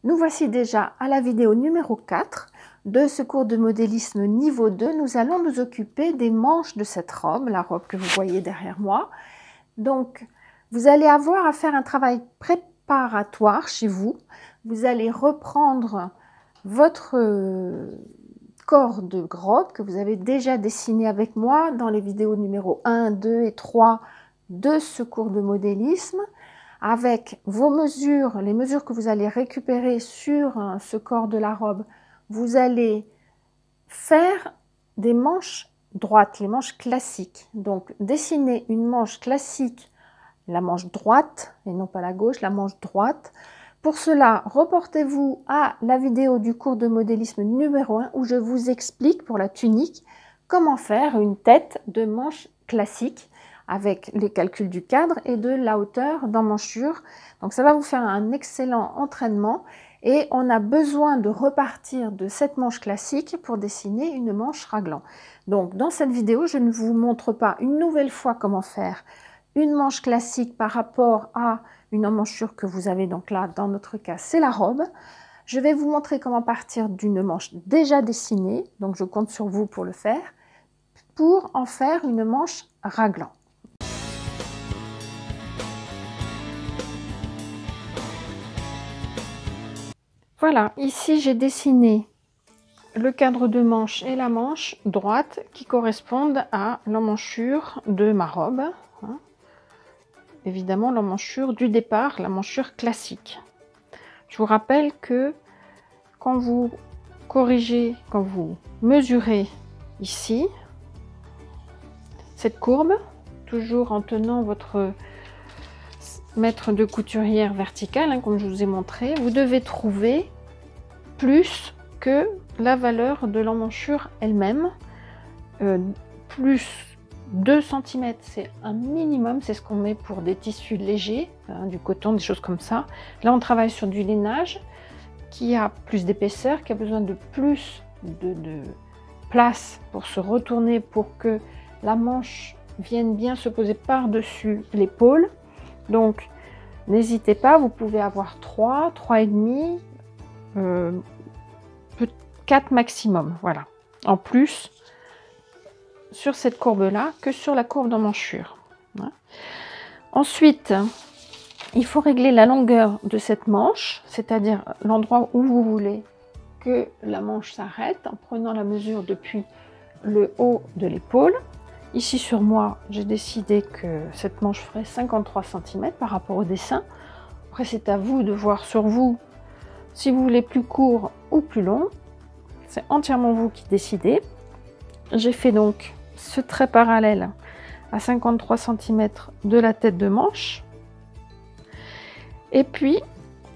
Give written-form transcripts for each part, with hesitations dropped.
Nous voici déjà à la vidéo numéro 4 de ce cours de modélisme niveau 2. Nous allons nous occuper des manches de cette robe, la robe que vous voyez derrière moi. Donc, vous allez avoir à faire un travail préparatoire chez vous. Vous allez reprendre votre corps de robe que vous avez déjà dessiné avec moi dans les vidéos numéro 1, 2 et 3 de ce cours de modélisme, avec vos mesures, les mesures que vous allez récupérer sur ce corps de la robe. Vous allez faire des manches droites, les manches classiques. Donc, dessiner une manche classique, la manche droite, et non pas la gauche, la manche droite. Pour cela, reportez-vous à la vidéo du cours de modélisme numéro 1 où je vous explique pour la tunique comment faire une tête de manche classique avec les calculs du cadre et de la hauteur d'emmanchure. Donc ça va vous faire un excellent entraînement et on a besoin de repartir de cette manche classique pour dessiner une manche raglan. Donc dans cette vidéo, je ne vous montre pas une nouvelle fois comment faire une manche classique par rapport à une emmanchure que vous avez. Donc là, dans notre cas, c'est la robe. Je vais vous montrer comment partir d'une manche déjà dessinée, donc je compte sur vous pour le faire, pour en faire une manche raglan. Voilà, ici j'ai dessiné le cadre de manche et la manche droite qui correspondent à l'emmanchure de ma robe. Évidemment, l'emmanchure du départ, l'emmanchure classique. Je vous rappelle que quand vous corrigez, quand vous mesurez ici, cette courbe, toujours en tenant votre mètre de couturière verticale, comme je vous ai montré, vous devez trouver plus que la valeur de l'emmanchure elle-même, plus 2 cm, c'est un minimum, c'est ce qu'on met pour des tissus légers, du coton, des choses comme ça. Là, on travaille sur du lainage qui a plus d'épaisseur, qui a besoin de plus de place pour se retourner, pour que la manche vienne bien se poser par-dessus l'épaule. Donc, n'hésitez pas, vous pouvez avoir 3, 3,5, 4 maximum, voilà. En plus, sur cette courbe-là que sur la courbe d'emmanchure. Ensuite, il faut régler la longueur de cette manche, c'est-à-dire l'endroit où vous voulez que la manche s'arrête, en prenant la mesure depuis le haut de l'épaule. Ici sur moi, j'ai décidé que cette manche ferait 53 cm par rapport au dessin. Après, c'est à vous de voir sur vous si vous voulez plus court ou plus long. C'est entièrement vous qui décidez. J'ai fait donc ce trait parallèle à 53 cm de la tête de manche. Et puis,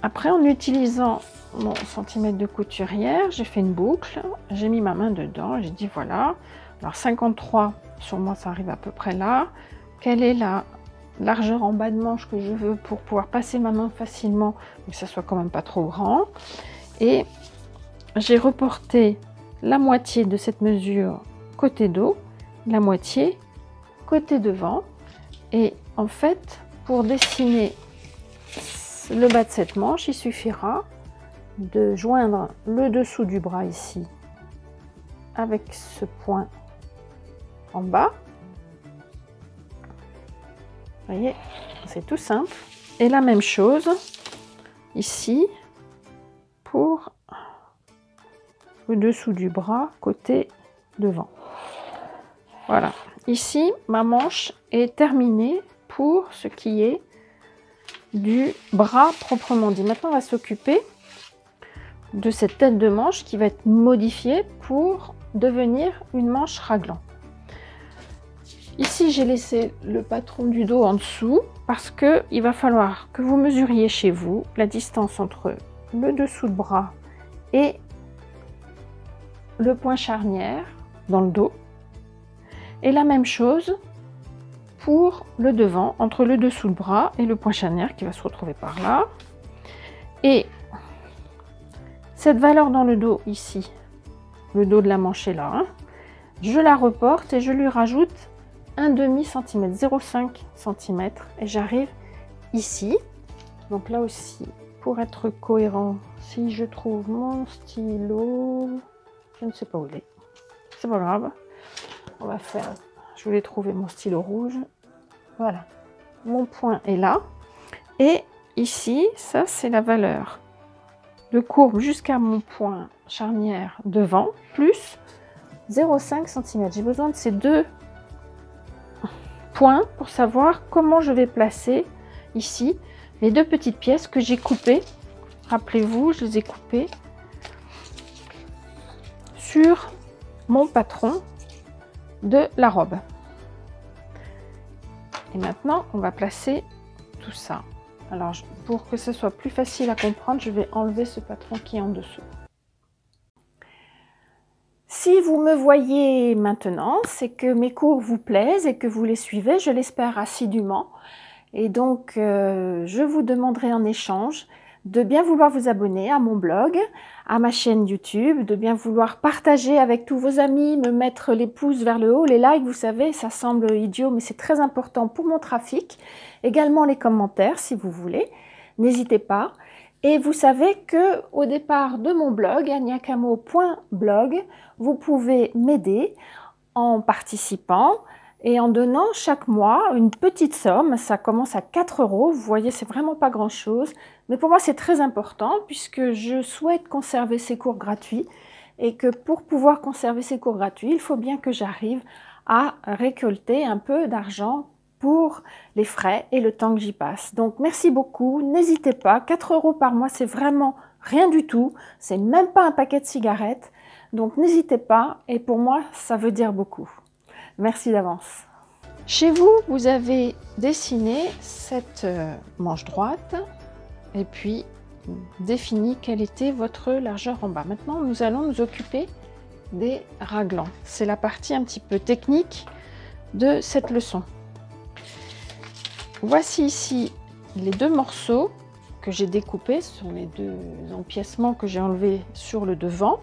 après, en utilisant mon centimètre de couturière, j'ai fait une boucle, j'ai mis ma main dedans, j'ai dit voilà, alors 53 sur moi, ça arrive à peu près là. Quelle est la largeur en bas de manche que je veux pour pouvoir passer ma main facilement, mais que ça soit quand même pas trop grand. Et j'ai reporté la moitié de cette mesure côté dos, la moitié côté devant. Et en fait, pour dessiner le bas de cette manche, il suffira de joindre le dessous du bras ici avec ce point en bas. Vous voyez, c'est tout simple. Et la même chose ici pour le dessous du bras côté devant. Voilà, ici ma manche est terminée pour ce qui est du bras proprement dit. Maintenant on va s'occuper de cette tête de manche qui va être modifiée pour devenir une manche raglan. Ici j'ai laissé le patron du dos en dessous parce que il va falloir que vous mesuriez chez vous la distance entre le dessous de bras et le point charnière dans le dos. Et la même chose pour le devant, entre le dessous de bras et le point charnière qui va se retrouver par là. Et cette valeur dans le dos ici, le dos de la manche est là, je la reporte et je lui rajoute un demi centimètre, 0,5 cm, et j'arrive ici. Donc là aussi, pour être cohérent, si je trouve mon stylo, je ne sais pas où il est, c'est pas grave, on va faire, je voulais trouver mon stylo rouge, voilà, mon point est là, et ici, ça c'est la valeur de courbe jusqu'à mon point charnière devant, plus 0,5 cm. J'ai besoin de ces deux points pour savoir comment je vais placer ici les deux petites pièces que j'ai coupées. Rappelez-vous, je les ai coupées sur mon patron de la robe. Et maintenant, on va placer tout ça. Alors, pour que ce soit plus facile à comprendre, je vais enlever ce patron qui est en dessous. Si vous me voyez maintenant, c'est que mes cours vous plaisent et que vous les suivez, je l'espère assidûment. Et donc, je vous demanderai en échange de bien vouloir vous abonner à mon blog, à ma chaîne YouTube, de bien vouloir partager avec tous vos amis, me mettre les pouces vers le haut, les likes, vous savez, ça semble idiot, mais c'est très important pour mon trafic. Également les commentaires, si vous voulez, n'hésitez pas. Et vous savez que au départ de mon blog, agniacamo.blog, vous pouvez m'aider en participant et en donnant chaque mois une petite somme. Ça commence à 4 €. Vous voyez, c'est vraiment pas grand-chose. Mais pour moi, c'est très important puisque je souhaite conserver ces cours gratuits et que pour pouvoir conserver ces cours gratuits, il faut bien que j'arrive à récolter un peu d'argent pour les frais et le temps que j'y passe. Donc, merci beaucoup. N'hésitez pas. 4 € par mois, c'est vraiment rien du tout. C'est même pas un paquet de cigarettes. Donc, n'hésitez pas. Et pour moi, ça veut dire beaucoup. Merci d'avance. Chez vous, vous avez dessiné cette manche droite et puis défini quelle était votre largeur en bas. Maintenant, nous allons nous occuper des raglans. C'est la partie un petit peu technique de cette leçon. Voici ici les deux morceaux que j'ai découpés. Ce sont les deux empiècements que j'ai enlevés sur le devant.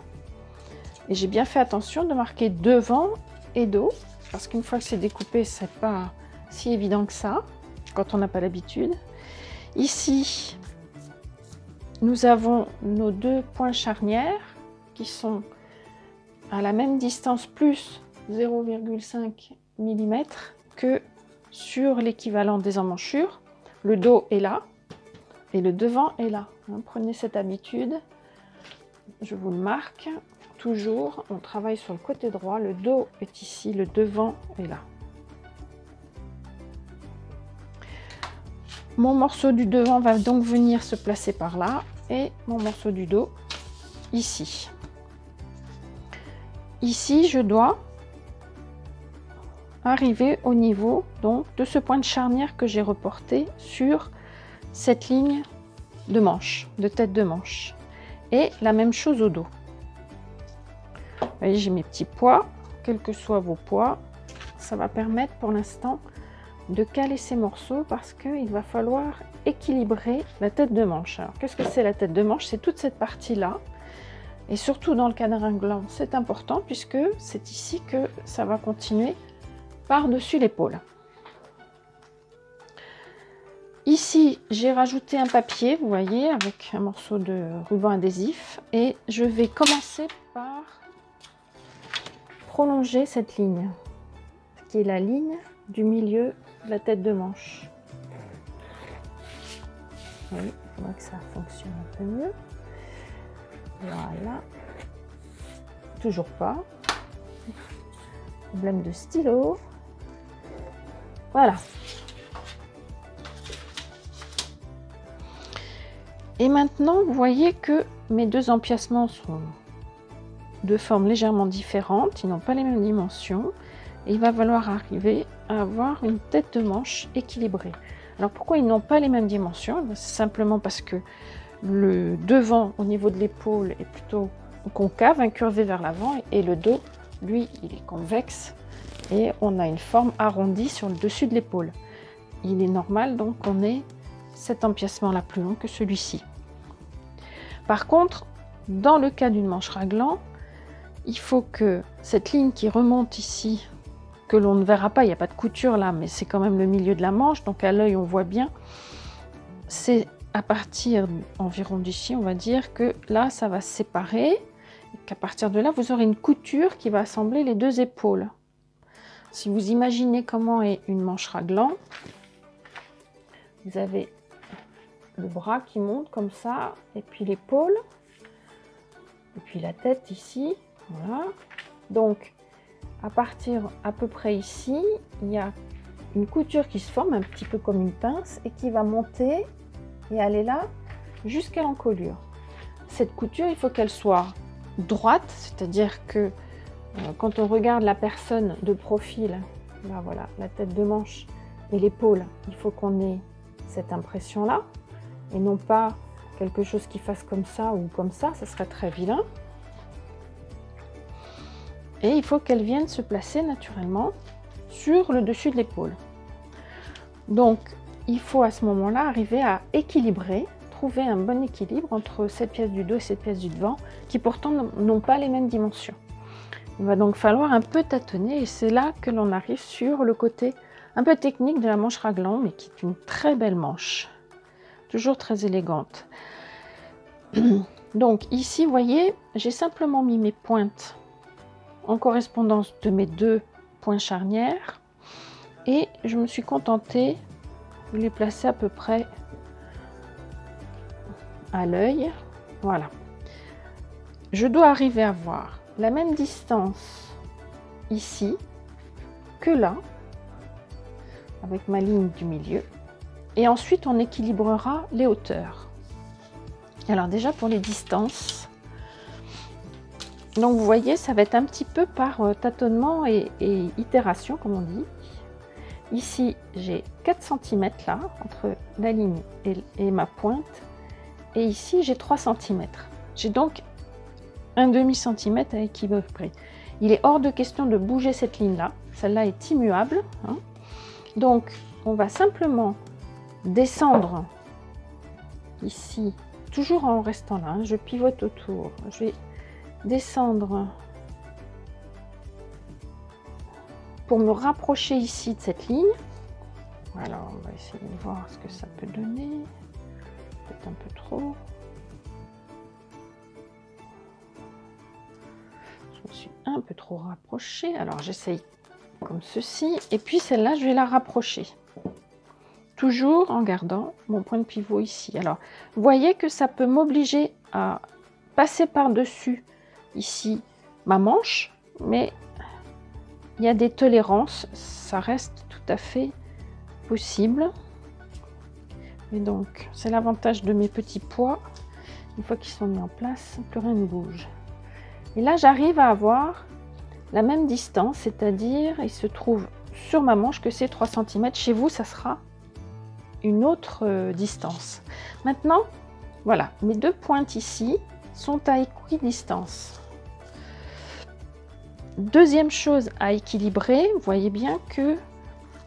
Et j'ai bien fait attention de marquer devant et dos, parce qu'une fois que c'est découpé, c'est pas si évident que ça, quand on n'a pas l'habitude. Ici, nous avons nos deux points charnières qui sont à la même distance, plus 0,5 mm que sur l'équivalent des emmanchures. Le dos est là et le devant est là. Prenez cette habitude, je vous le marque. Toujours, on travaille sur le côté droit, le dos est ici, le devant est là. Mon morceau du devant va donc venir se placer par là et mon morceau du dos ici. Ici, je dois arriver au niveau donc de ce point de charnière que j'ai reporté sur cette ligne de manche, de tête de manche. Et la même chose au dos. Vous voyez, j'ai mes petits poids, quels que soient vos poids, ça va permettre pour l'instant de caler ces morceaux parce qu'il va falloir équilibrer la tête de manche. Alors, qu'est-ce que c'est la tête de manche? C'est toute cette partie-là. Et surtout dans le cadre raglan, c'est important puisque c'est ici que ça va continuer par-dessus l'épaule. Ici, j'ai rajouté un papier, vous voyez, avec un morceau de ruban adhésif. Et je vais commencer par prolonger cette ligne, qui est la ligne du milieu de la tête de manche. Oui, il faudra que ça fonctionne un peu mieux. Voilà. Toujours pas. Problème de stylo. Voilà. Et maintenant, vous voyez que mes deux empiècements sont de formes légèrement différentes, ils n'ont pas les mêmes dimensions et il va falloir arriver à avoir une tête de manche équilibrée. Alors pourquoi ils n'ont pas les mêmes dimensions? C'est simplement parce que le devant au niveau de l'épaule est plutôt concave, incurvé vers l'avant, et le dos, lui, il est convexe et on a une forme arrondie sur le dessus de l'épaule. Il est normal donc qu'on ait cet empiècement là plus long que celui-ci. Par contre, dans le cas d'une manche raglan, il faut que cette ligne qui remonte ici, que l'on ne verra pas, il n'y a pas de couture là, mais c'est quand même le milieu de la manche, donc à l'œil on voit bien, c'est à partir environ d'ici, on va dire que là, ça va se séparer. Et qu'à partir de là, vous aurez une couture qui va assembler les deux épaules. Si vous imaginez comment est une manche raglan, vous avez le bras qui monte comme ça, et puis l'épaule, et puis la tête ici, voilà. Donc, à partir à peu près ici, il y a une couture qui se forme un petit peu comme une pince et qui va monter et aller là jusqu'à l'encolure. Cette couture, il faut qu'elle soit droite, c'est-à-dire que quand on regarde la personne de profil, là voilà, la tête de manche et l'épaule, il faut qu'on ait cette impression-là et non pas quelque chose qui fasse comme ça ou comme ça serait très vilain. Et il faut qu'elle vienne se placer naturellement sur le dessus de l'épaule. Donc, il faut à ce moment-là arriver à équilibrer, trouver un bon équilibre entre cette pièce du dos et cette pièce du devant, qui pourtant n'ont pas les mêmes dimensions. Il va donc falloir un peu tâtonner et c'est là que l'on arrive sur le côté un peu technique de la manche raglan, mais qui est une très belle manche, toujours très élégante. Donc ici, vous voyez, j'ai simplement mis mes pointes en correspondance de mes deux points charnières et je me suis contentée de les placer à peu près à l'œil. Voilà. Je dois arriver à voir la même distance ici que là, avec ma ligne du milieu. Et ensuite, on équilibrera les hauteurs. Alors déjà, pour les distances, donc vous voyez, ça va être un petit peu par tâtonnement et itération, comme on dit. Ici, j'ai 4 cm là, entre la ligne et ma pointe. Et ici, j'ai 3 cm. J'ai donc un demi-centimètre à équilibrer. Il est hors de question de bouger cette ligne-là. Celle-là est immuable. Hein. Donc, on va simplement descendre ici, toujours en restant là. Hein. Je pivote autour. Je vais descendre pour me rapprocher ici de cette ligne. Alors, on va essayer de voir ce que ça peut donner. Peut-être un peu trop. Je me suis un peu trop rapprochée. Alors, j'essaye comme ceci. Et puis, celle-là, je vais la rapprocher. Toujours en gardant mon point de pivot ici. Alors, vous voyez que ça peut m'obliger à passer par-dessus ici ma manche. Mais il y a des tolérances. Ça reste tout à fait possible. Et donc, c'est l'avantage de mes petits poids. Une fois qu'ils sont mis en place, plus rien ne bouge. Et là, j'arrive à avoir la même distance, c'est-à-dire, il se trouve sur ma manche que c'est 3 cm. Chez vous, ça sera une autre distance. Maintenant, voilà, mes deux pointes ici sont à équidistance. Deuxième chose à équilibrer, vous voyez bien que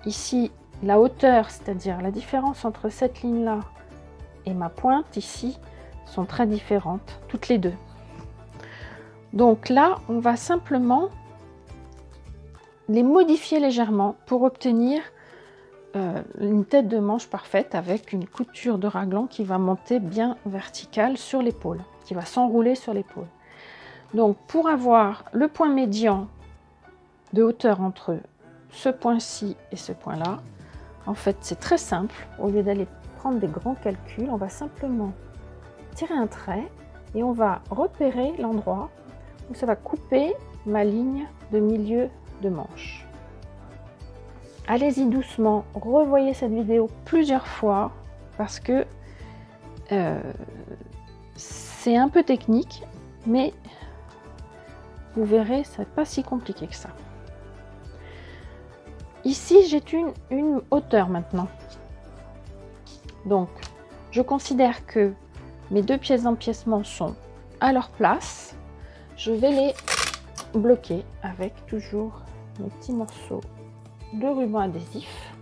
ici, la hauteur, c'est-à-dire la différence entre cette ligne-là et ma pointe ici, sont très différentes, toutes les deux. Donc là, on va simplement les modifier légèrement pour obtenir une tête de manche parfaite avec une couture de raglan qui va monter bien verticale sur l'épaule, qui va s'enrouler sur l'épaule. Donc pour avoir le point médian de hauteur entre ce point-ci et ce point-là, en fait c'est très simple. Au lieu d'aller prendre des grands calculs, on va simplement tirer un trait et on va repérer l'endroit où ça va couper ma ligne de milieu de manche. Allez-y doucement, revoyez cette vidéo plusieurs fois parce que c'est un peu technique, mais vous verrez, c'est pas si compliqué que ça. Ici, j'ai une hauteur maintenant. Donc, je considère que mes deux pièces d'empiècement sont à leur place. Je vais les bloquer avec toujours mes petits morceaux de ruban adhésif.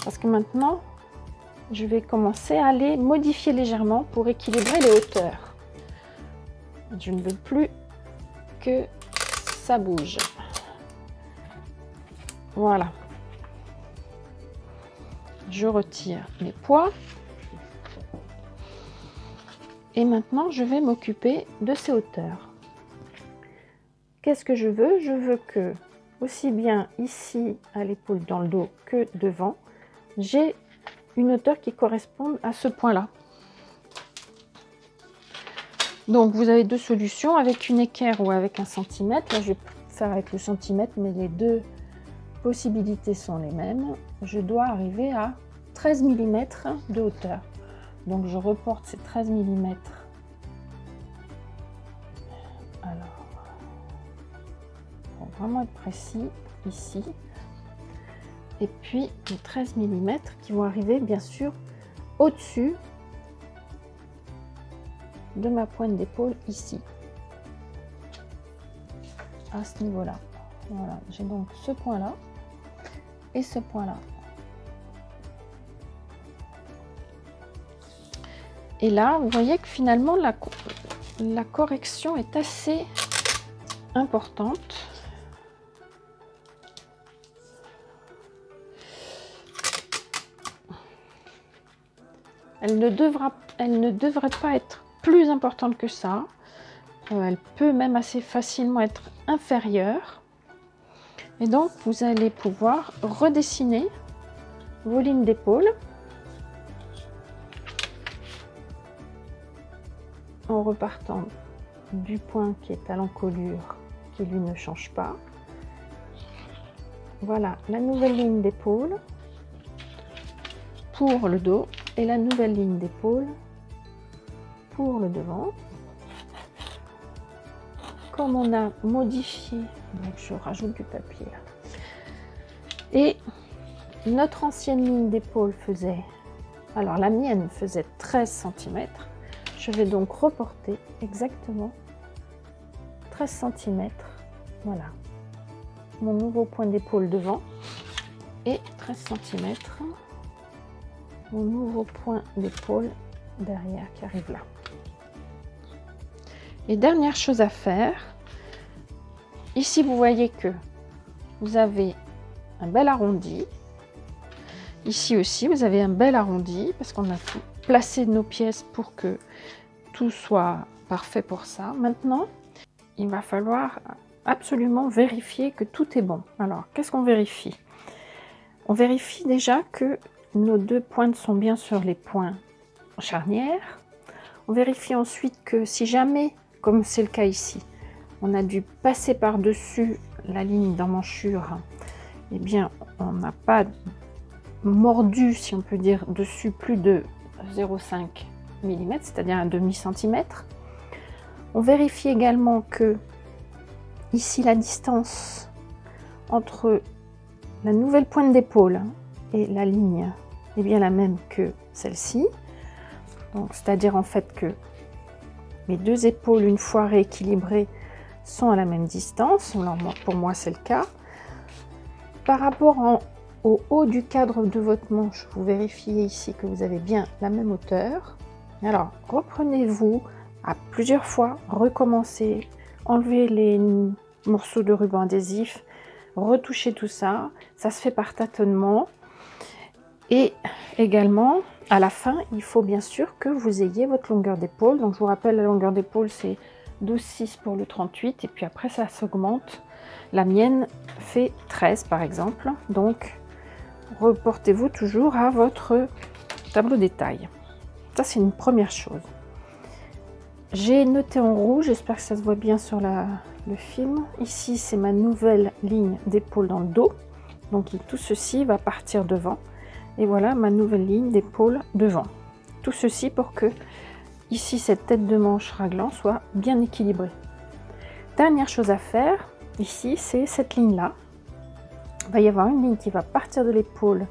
Parce que maintenant, je vais commencer à les modifier légèrement pour équilibrer les hauteurs. Je ne veux plus que ça bouge. Voilà. Je retire mes poids. Et maintenant, je vais m'occuper de ces hauteurs. Qu'est-ce que je veux? Je veux que, aussi bien ici à l'épaule dans le dos que devant, j'ai une hauteur qui corresponde à ce point-là. Donc vous avez deux solutions, avec une équerre ou avec un centimètre. Là je vais faire avec le centimètre, mais les deux possibilités sont les mêmes. Je dois arriver à 13 mm de hauteur. Donc je reporte ces 13 mm. Alors, pour vraiment être précis, ici. Et puis les 13 mm qui vont arriver bien sûr au-dessus de ma pointe d'épaule ici, à ce niveau là. Voilà, j'ai donc ce point là et ce point là, et là vous voyez que finalement la correction est assez importante. Elle ne devrait pas être plus importante que ça. Elle peut même assez facilement être inférieure. Et donc, vous allez pouvoir redessiner vos lignes d'épaule en repartant du point qui est à l'encolure, qui lui ne change pas. Voilà la nouvelle ligne d'épaule pour le dos et la nouvelle ligne d'épaule pour le devant. Comme on a modifié, donc je rajoute du papier là. Et notre ancienne ligne d'épaule faisait, alors la mienne faisait 13 cm. Je vais donc reporter exactement 13 cm. Voilà. Mon nouveau point d'épaule devant et 13 cm. Mon nouveau point d'épaule derrière qui arrive là. Et dernière chose à faire, ici vous voyez que vous avez un bel arrondi. Ici aussi vous avez un bel arrondi parce qu'on a placé nos pièces pour que tout soit parfait pour ça. Maintenant, il va falloir absolument vérifier que tout est bon. Alors, qu'est-ce qu'on vérifie? On vérifie déjà que nos deux pointes sont bien sur les points charnières. On vérifie ensuite que si jamais, comme c'est le cas ici, on a dû passer par-dessus la ligne d'emmanchure, eh bien, on n'a pas mordu, si on peut dire, dessus plus de 0,5 mm, c'est-à-dire un demi-centimètre. On vérifie également que ici la distance entre la nouvelle pointe d'épaule et la ligne est bien la même que celle-ci. Donc, c'est-à-dire en fait que mes deux épaules, une fois rééquilibrées, sont à la même distance. Alors, pour moi, c'est le cas. Par rapport au haut du cadre de votre manche, vous vérifiez ici que vous avez bien la même hauteur. Alors, reprenez-vous à plusieurs fois, recommencez, enlevez les morceaux de ruban adhésif, retouchez tout ça. Ça se fait par tâtonnement. Et également, à la fin, il faut bien sûr que vous ayez votre longueur d'épaule. Donc, je vous rappelle, la longueur d'épaule, c'est 12,6 pour le 38. Et puis après, ça s'augmente. La mienne fait 13, par exemple. Donc, reportez-vous toujours à votre tableau des tailles. Ça, c'est une première chose. J'ai noté en rouge, j'espère que ça se voit bien sur le film. Ici, c'est ma nouvelle ligne d'épaule dans le dos. Donc, tout ceci va partir devant. Et voilà ma nouvelle ligne d'épaule devant. Tout ceci pour que ici cette tête de manche raglan soit bien équilibrée. Dernière chose à faire ici, c'est cette ligne là. Il va y avoir une ligne qui va partir de l'épaule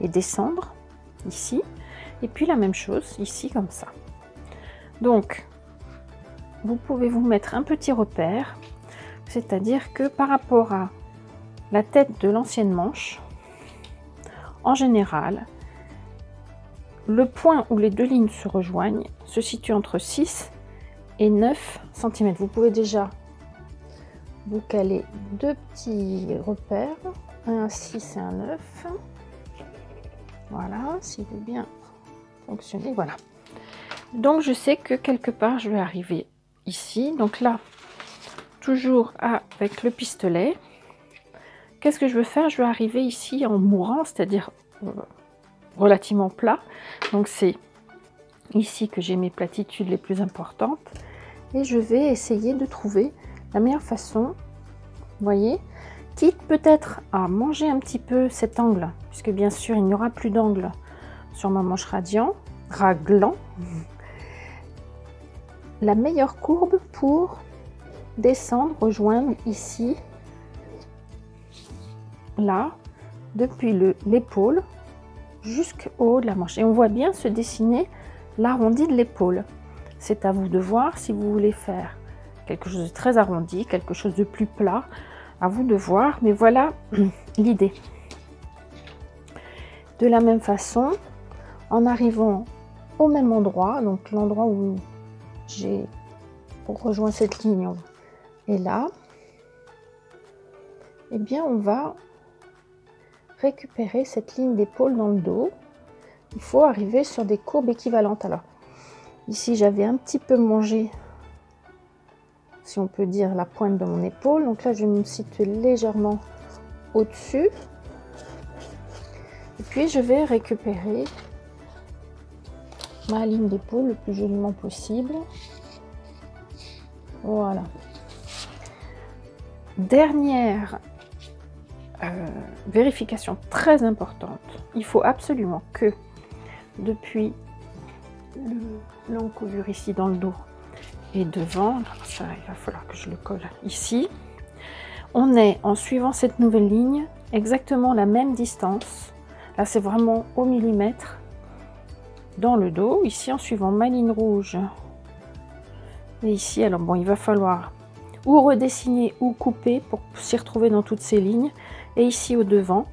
et descendre ici. Et puis la même chose ici comme ça. Donc vous pouvez vous mettre un petit repère, c'est-à-dire que par rapport à la tête de l'ancienne manche, en général, le point où les deux lignes se rejoignent se situe entre 6 et 9 cm. Vous pouvez déjà vous caler deux petits repères, un 6 et un 9. Voilà, s'il veut bien fonctionner, voilà. Donc je sais que quelque part je vais arriver ici. Donc là, toujours avec le pistolet, qu'est-ce que je veux faire? Je vais arriver ici en mourant, c'est-à-dire relativement plat. Donc c'est ici que j'ai mes platitudes les plus importantes. Et je vais essayer de trouver la meilleure façon, vous voyez, quitte peut-être à manger un petit peu cet angle, puisque bien sûr il n'y aura plus d'angle sur ma manche raglant, la meilleure courbe pour descendre, rejoindre ici, là, depuis l'épaule jusqu'au haut de la manche. Et on voit bien se dessiner l'arrondi de l'épaule. C'est à vous de voir si vous voulez faire quelque chose de très arrondi, quelque chose de plus plat, à vous de voir, mais voilà l'idée. De la même façon, en arrivant au même endroit, donc l'endroit où j'ai rejoint cette ligne et là, eh bien on va récupérer cette ligne d'épaule dans le dos. Il faut arriver sur des courbes équivalentes. Alors ici j'avais un petit peu mangé, si on peut dire, la pointe de mon épaule, donc là je vais me situer légèrement au-dessus et puis je vais récupérer ma ligne d'épaule le plus joliment possible. Voilà. Dernière vérification très importante, il faut absolument que depuis l'encolure ici dans le dos et devant, alors ça il va falloir que je le colle ici, on est, en suivant cette nouvelle ligne, exactement la même distance. Là c'est vraiment au millimètre dans le dos, ici en suivant ma ligne rouge. Et ici, alors bon, il va falloir ou redessiner ou couper pour s'y retrouver dans toutes ces lignes. Et ici au devant,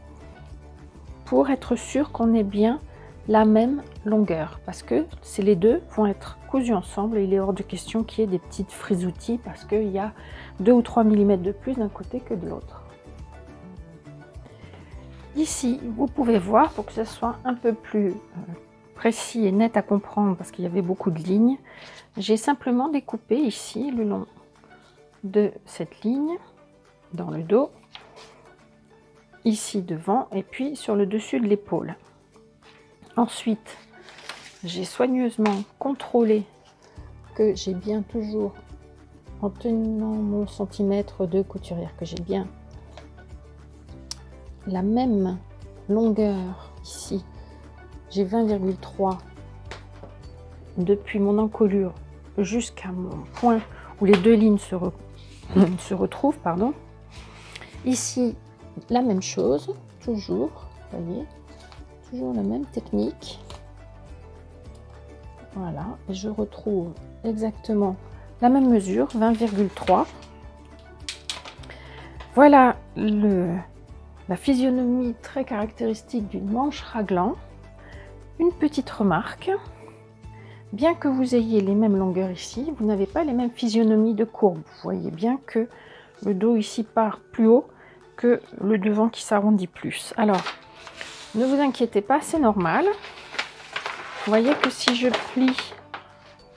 pour être sûr qu'on ait bien la même longueur. Parce que les deux vont être cousus ensemble et il est hors de question qu'il y ait des petites frisoutis parce qu'il y a 2 ou 3 mm de plus d'un côté que de l'autre. Ici, vous pouvez voir, pour que ce soit un peu plus précis et net à comprendre, parce qu'il y avait beaucoup de lignes, j'ai simplement découpé ici le long de cette ligne dans le dos, ici devant et puis sur le dessus de l'épaule. Ensuite, j'ai soigneusement contrôlé que j'ai bien toujours, en tenant mon centimètre de couturière, que j'ai bien la même longueur ici. J'ai 20,3 depuis mon encolure jusqu'à mon point où les deux lignes se retrouvent, pardon. Ici, la même chose, toujours, vous voyez, toujours la même technique. Voilà, et je retrouve exactement la même mesure, 20,3. Voilà la physionomie très caractéristique d'une manche raglan. Une petite remarque, bien que vous ayez les mêmes longueurs ici, vous n'avez pas les mêmes physionomies de courbe. Vous voyez bien que le dos ici part plus haut que le devant qui s'arrondit plus. Alors, ne vous inquiétez pas, c'est normal. Vous voyez que si je plie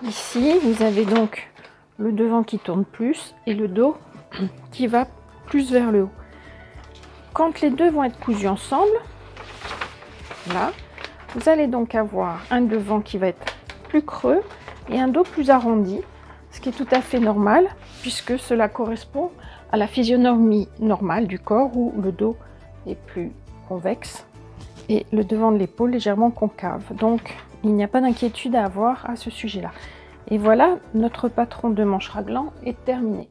ici, vous avez donc le devant qui tourne plus et le dos qui va plus vers le haut. Quand les deux vont être cousus ensemble, là, vous allez donc avoir un devant qui va être plus creux et un dos plus arrondi, ce qui est tout à fait normal puisque cela correspond à la physionomie normale du corps où le dos est plus convexe et le devant de l'épaule légèrement concave. Donc il n'y a pas d'inquiétude à avoir à ce sujet-là. Et voilà, notre patron de manche raglan est terminé.